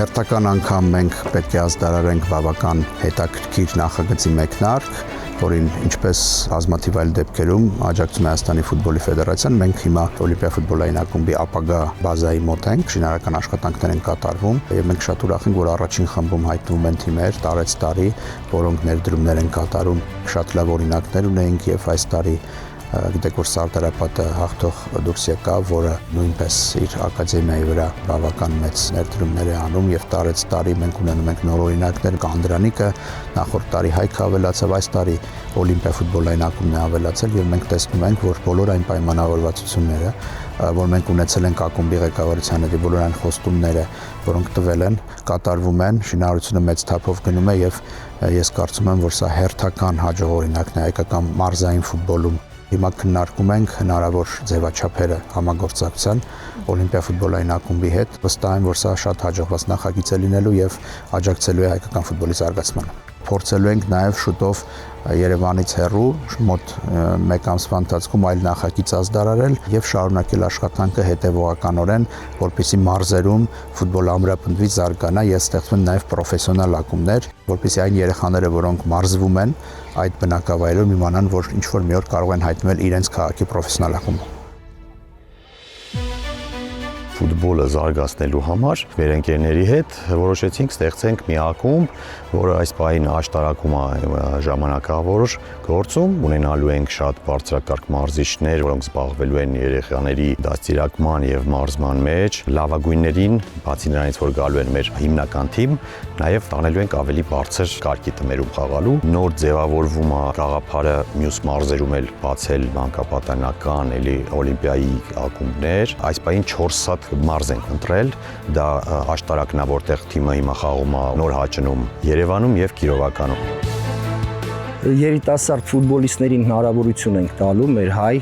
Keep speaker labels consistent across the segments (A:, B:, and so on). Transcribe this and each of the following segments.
A: Հերթական անգամ մենք պետք է ազդարարենք բավական հետաքրքիր նախագծի մեկնարկ, որին ինչպես բազմաթիվ այլ դեպքերում աջակցում է Հայաստանի ֆուտբոլի ֆեդերացիան, մենք հիմա Օլիմպիա ֆուտբոլային ակումբի ապագա բազայի մոտ ենք, շինարարական աշխատանքներ են կատարվում եւ մենք շատ ուրախ ենք, որ առաջին խմբում հայտնվում են թիմեր տարեց տարի, որոնք ներդրումներ են կատարում, շատ լավ օրինակներ ունենք եւ այս տարի գիտեք որ Սարտարապատը հաղթող դուրս եկավ, որը նույնպես իր ակադեմիայի վրա բավական մեծ ներդրումներ է անում եւ տարեց տարի մենք ունենում ենք նոր օրինակներ, Անդրանիկը նախորդ տարի Հայքը ավելացավ, այս տարի Օլիմպիա ֆուտբոլային ակումբն է ավելացել եւ մենք տեսնում ենք, որ բոլոր այն պայմանավորվածությունները, որ մենք ունեցել ենք ակումբի ղեկավարության հետ, բոլոր այն խոստումները, որոնք տվել են, կատարվում են, շինարարությունը մեծ թափով գնում է եւ ես կարծում եմ, որ սա հերթական հաջող օրինակն է հայկական մարզային ֆուտբոլում։ Հիմա քննարկում ենք հնարավոր ձևաչափերը համագործակցության Օլիմպիա ֆուտբոլային ակումբի հետ։ Վստահ եմ, որ սա շատ հաջողված նախագիծ է լինելու եւ աջակցելու է հայկական ֆուտբոլի զարգացմանը։ Փորձելու ենք նաեւ շուտով Երևանից հեռու մոտ 1 ամսվա ընթացքում այլ նախագիծ ազդարարել եւ շարունակել աշխատանքը հետեւողականորեն, որպեսզի մարզերում ֆուտբոլը ամրապնդվի, զարգանա եւ ստեղծվեն նաեւ պրոֆեսիոնալ ակումբներ, որպեսզի այն երեխաները, որոնք մարզվում են այդ բնակավայրերում, իմանան, որ ինչ որ մի օր կարող են հայտնվել իրենց քաղաքի պրոֆեսիոնալ ակումբում։
B: Ֆուտբոլը զարգացնելու համար մեր ընկերների հետ որոշեցինք ստեղծենք մի ակումբ, որը այս պահին աշտարակում է ժամանակավոր գործում, ունենալու ենք շատ բարձրակարգ մարզիչներ, որոնք զբաղվելու են երեխաների դաստիարակման եւ մարզման մեջ, լավագույններին, բացի նրանից, որ գալու են մեր հիմնական թիմ, նաեւ տանելու ենք ավելի բարձր կարգի տներում խաղալու։ Նոր ձևավորվում է գաղափարը մյուս մարզերում էլ բացել մանկապատանական, էլի օլիմպիայի ակումբներ, այս պահին 4 հատ մարզ ենք ընտրել, դա աշտարակն է, որտեղ թիմը հիմա խաղում է Նոր Հաճնում, Երևանում եւ Կիրովականում։
C: Երիտասարդ ֆուտբոլիստներին հնարավորություն ենք տալու մեր հայ,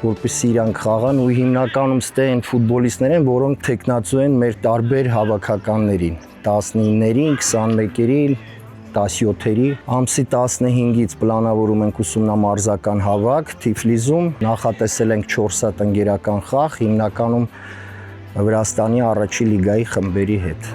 C: որպեսզի իրանք խաղան ու հիմնականում ստե են ֆուտբոլիստներ են, որոնք թեկնածու են մեր տարբեր հավաքականներին, 19-ներին, 21-երին, 17-երի, ամսի 15-ից պլանավորում ենք ուսումնամարզական հավաք Թիֆլիսում, նախատեսել ենք 4 հատ ընկերական խաղ, հիմնականում Վրաստանի առաջին լիգայի խմբերի հետ։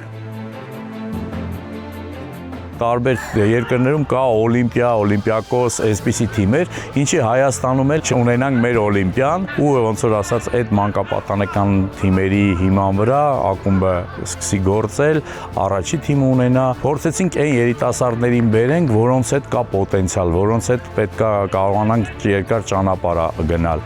D: Տարբեր երկրներում կա Օլիմպիա, Օլիմպիակոս, այսպիսի թիմեր, ինչի Հայաստանում էլ ունենանք մեր Օլիմպիան ու ոնց որ ասած այդ մանկապատանեկան թիմերի հիման վրա ակումբը սկսի գործել, առաջի թիմը ունենա, փորձեցինք այն երիտասարդներին բերենք, որոնց հետ կա պոտենցիալ, որոնց հետ պետք է կարողանանք երկար ճանապարհ գնալ։